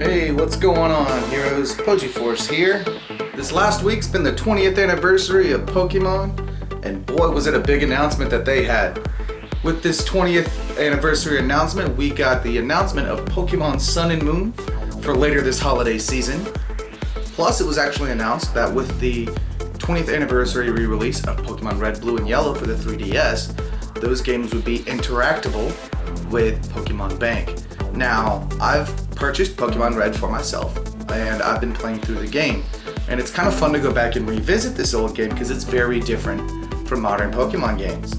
Hey, what's going on, heroes? Pojiforce here. This last week's been the 20th anniversary of Pokemon, and boy was it a big announcement that they had. With this 20th anniversary announcement, we got the announcement of Pokemon Sun and Moon for later this holiday season. Plus, it was actually announced that with the 20th anniversary re-release of Pokemon Red, Blue, and Yellow for the 3DS, those games would be interactable with Pokemon Bank. Now, I've purchased Pokemon Red for myself, and I've been playing through the game. And it's kind of fun to go back and revisit this old game because it's very different from modern Pokemon games.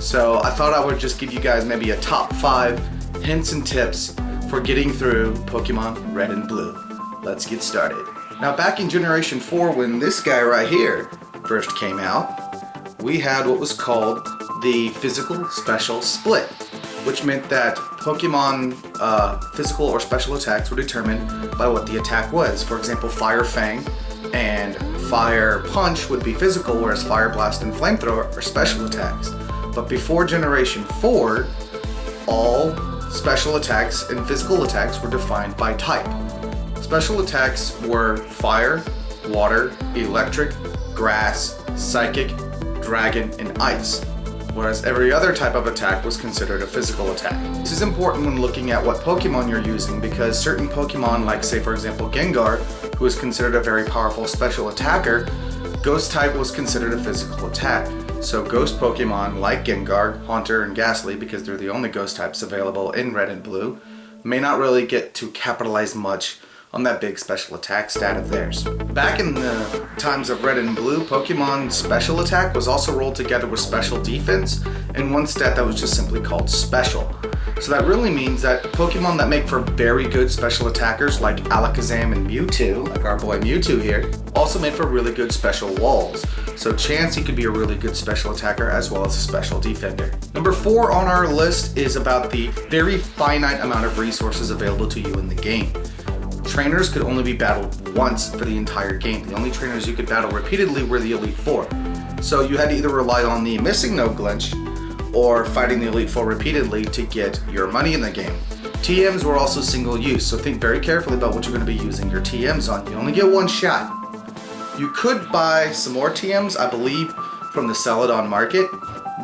So I thought I would just give you guys maybe a top 5 hints and tips for getting through Pokemon Red and Blue. Let's get started. Now, back in Generation 4, when this guy right here first came out, we had what was called the Physical Special Split, which meant that Pokemon physical or special attacks were determined by what the attack was. For example, Fire Fang and Fire Punch would be physical, whereas Fire Blast and Flamethrower are special attacks. But before Generation 4, all special attacks and physical attacks were defined by type. Special attacks were Fire, Water, Electric, Grass, Psychic, Dragon, and Ice, whereas every other type of attack was considered a physical attack. This is important when looking at what Pokemon you're using, because certain Pokemon, like say for example Gengar, who is considered a very powerful special attacker, Ghost type was considered a physical attack. So Ghost Pokemon like Gengar, Haunter, and Ghastly, because they're the only Ghost types available in Red and Blue, may not really get to capitalize much on that big special attack stat of theirs. Back in the times of Red and Blue, Pokemon special attack was also rolled together with special defense and one stat that was just simply called special. So that really means that Pokemon that make for very good special attackers like Alakazam and Mewtwo, like our boy Mewtwo here, also made for really good special walls. So Chansey could be a really good special attacker as well as a special defender. Number 4 on our list is about the very finite amount of resources available to you in the game. Trainers could only be battled once for the entire game. The only trainers you could battle repeatedly were the Elite Four. So you had to either rely on the missing no glitch or fighting the Elite Four repeatedly to get your money in the game. TMs were also single use, so think very carefully about what you're going to be using your TMs on. You only get one shot. You could buy some more TMs, I believe, from the Celadon market,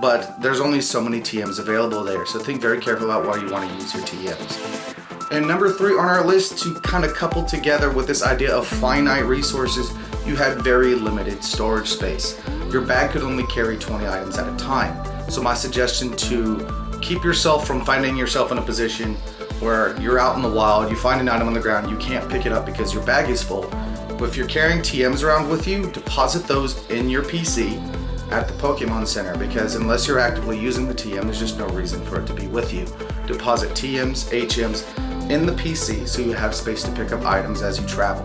but there's only so many TMs available there, so think very carefully about why you want to use your TMs. And number 3 on our list, to kind of couple together with this idea of finite resources, you had very limited storage space. Your bag could only carry 20 items at a time. So my suggestion to keep yourself from finding yourself in a position where you're out in the wild, you find an item on the ground, you can't pick it up because your bag is full. But if you're carrying TMs around with you, deposit those in your PC at the Pokemon Center, because unless you're actively using the TM, there's just no reason for it to be with you. Deposit TMs, HMs, in the PC so you have space to pick up items as you travel.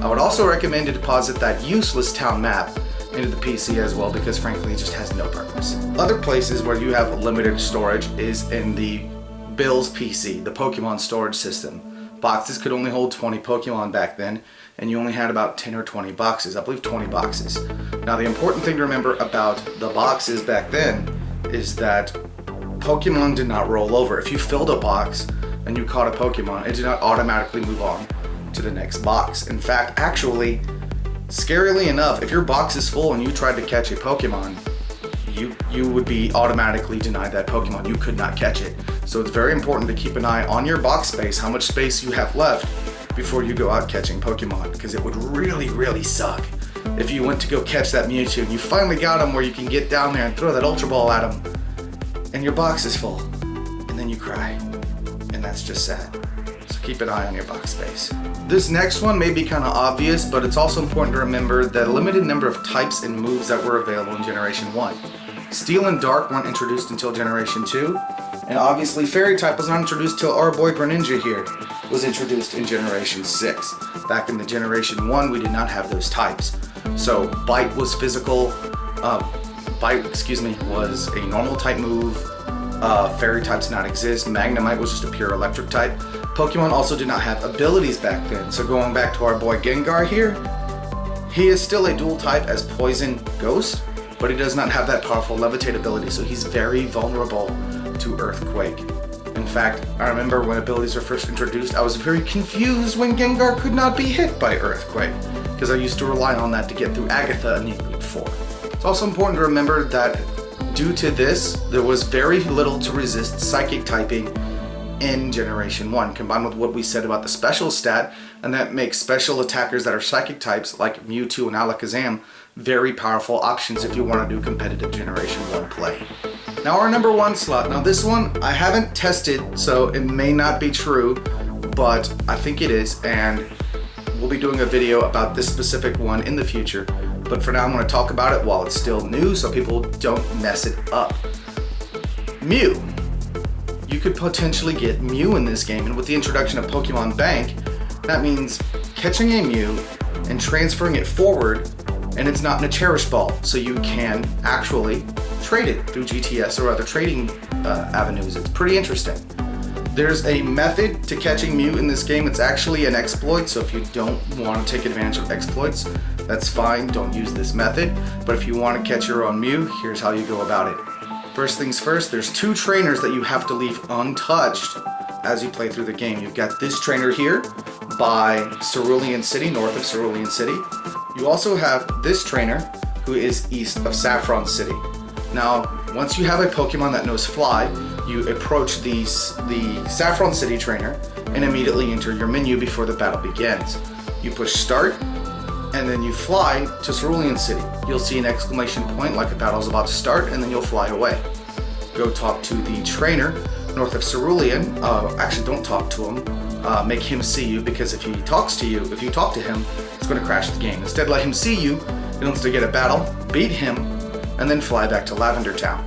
I would also recommend to deposit that useless town map into the PC as well, because frankly it just has no purpose. Other places where you have limited storage is in the Bill's PC, the Pokemon storage system. Boxes could only hold 20 Pokemon back then, and you only had about 10 or 20 boxes, I believe 20 boxes. Now the important thing to remember about the boxes back then is that Pokemon did not roll over. If you filled a box and you caught a Pokemon, it did not automatically move on to the next box. In fact, actually, scarily enough, if your box is full and you tried to catch a Pokemon, you would be automatically denied that Pokemon. You could not catch it. So it's very important to keep an eye on your box space, how much space you have left before you go out catching Pokemon, because it would really, really suck if you went to go catch that Mewtwo and you finally got him where you can get down there and throw that Ultra Ball at him, and your box is full, and then you cry. And that's just sad. So keep an eye on your box space. This next one may be kind of obvious, but it's also important to remember the limited number of types and moves that were available in Generation 1. Steel and Dark weren't introduced until Generation 2, and obviously Fairy type was not introduced till our boy Greninja here was introduced in Generation 6. Back in the Generation 1, we did not have those types. So Bite was physical, was a normal type move. Fairy types did not exist. Magnemite was just a pure electric type. Pokemon also did not have abilities back then. So going back to our boy Gengar here, he is still a dual type as Poison Ghost, but he does not have that powerful Levitate ability, so he's very vulnerable to Earthquake. In fact, I remember when abilities were first introduced, I was very confused when Gengar could not be hit by Earthquake, because I used to rely on that to get through Agatha in Elite Four. It's also important to remember that due to this, there was very little to resist Psychic typing in Generation 1, combined with what we said about the special stat, and that makes special attackers that are Psychic types, like Mewtwo and Alakazam, very powerful options if you want to do competitive Generation 1 play. Now our number 1 slot. Now this one I haven't tested, so it may not be true, but I think it is, and we'll be doing a video about this specific one in the future. But for now I'm going to talk about it while it's still new so people don't mess it up. Mew. You could potentially get Mew in this game, and with the introduction of Pokemon Bank, that means catching a Mew and transferring it forward, and it's not in a Cherish Ball, so you can actually trade it through GTS or other trading avenues. It's pretty interesting. There's a method to catching Mew in this game. It's actually an exploit, so if you don't want to take advantage of exploits, that's fine, don't use this method. But if you want to catch your own Mew, here's how you go about it. First things first, there's 2 trainers that you have to leave untouched as you play through the game. You've got this trainer here by Cerulean City, north of Cerulean City. You also have this trainer who is east of Saffron City. Now, once you have a Pokemon that knows Fly, you approach the Saffron City trainer and immediately enter your menu before the battle begins. You push start, and then you fly to Cerulean City. You'll see an exclamation point like a battle's about to start, and then you'll fly away. Go talk to the trainer north of Cerulean. Actually, don't talk to him. Make him see you, because if he talks to you, if you talk to him, it's going to crash the game. Instead, let him see you, he wants to get a battle, beat him, and then fly back to Lavender Town.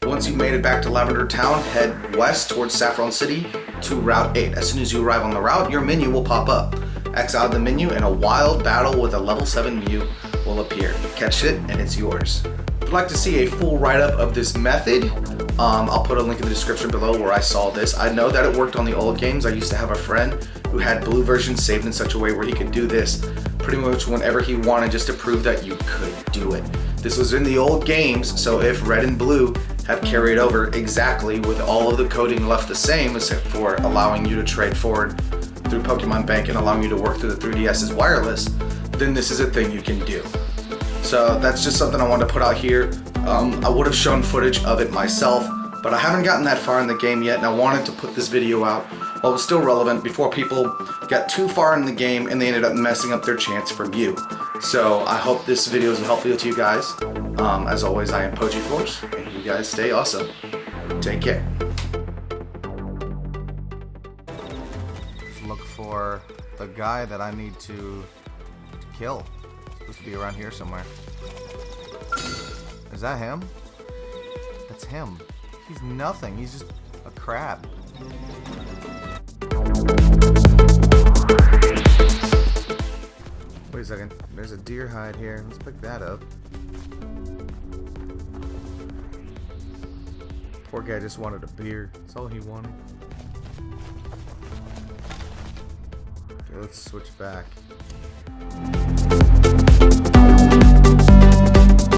Once you've made it back to Lavender Town, head west towards Saffron City to Route 8. As soon as you arrive on the route, your menu will pop up. X out of the menu and a wild battle with a level 7 Mew will appear. Catch it and it's yours. If you'd like to see a full write-up of this method, I'll put a link in the description below where I saw this. I know that it worked on the old games. I used to have a friend who had blue versions saved in such a way where he could do this pretty much whenever he wanted, just to prove that you could do it. This was in the old games, so if red and blue have carried over exactly with all of the coding left the same, except for allowing you to trade forward through Pokemon Bank and allowing you to work through the 3DS's wireless, then this is a thing you can do. So that's just something I wanted to put out here. I would have shown footage of it myself, but I haven't gotten that far in the game yet, and I wanted to put this video out while it was still relevant before people got too far in the game and they ended up messing up their chance for Mew. So I hope this video is helpful to you guys. As always, I am Pojiforce, and you guys stay awesome. Take care. Look for the guy that I need to kill. It's supposed to be around here somewhere. Is that him? That's him. He's nothing. He's just a crab. Wait a second. There's a deer hide here. Let's pick that up. Poor guy just wanted a beer. That's all he wanted. Okay, let's switch back.